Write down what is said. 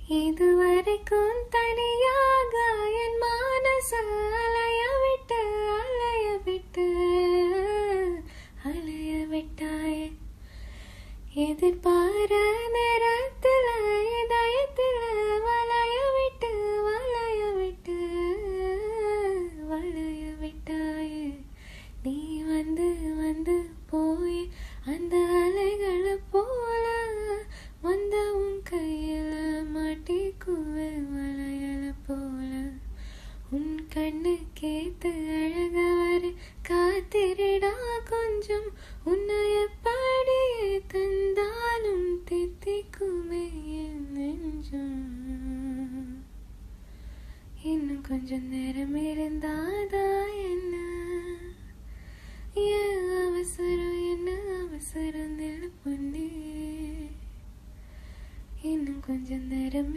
இதுவரைக்கும் தனியாக என் மனச அலைய விட்டு அலைய விட்டு அலைய விட்டாய். எதிர்பார நேரத்தில் இதயத்தில் வளைய விட்டு வளைய விட்டு வளைய விட்டாய். நீ வந்து வந்து போய் அந்த அலைகளை போல வந்த உன் கையில மாட்டிக்குவே வளையல போல. உன் கண்ணு கேத்து அழகவரு காத்திரிடா கொஞ்சம். உன்னை எப்படியே தந்தாலும் தித்திக்குமே என் நெஞ்சம். இன்னும் கொஞ்சம் நேரம் இருந்தாதா என்ன? ஏன் அவசரம் என்ன அவசரம் நில பொண்ணே? இன்னும் கொஞ்சம் நேரம்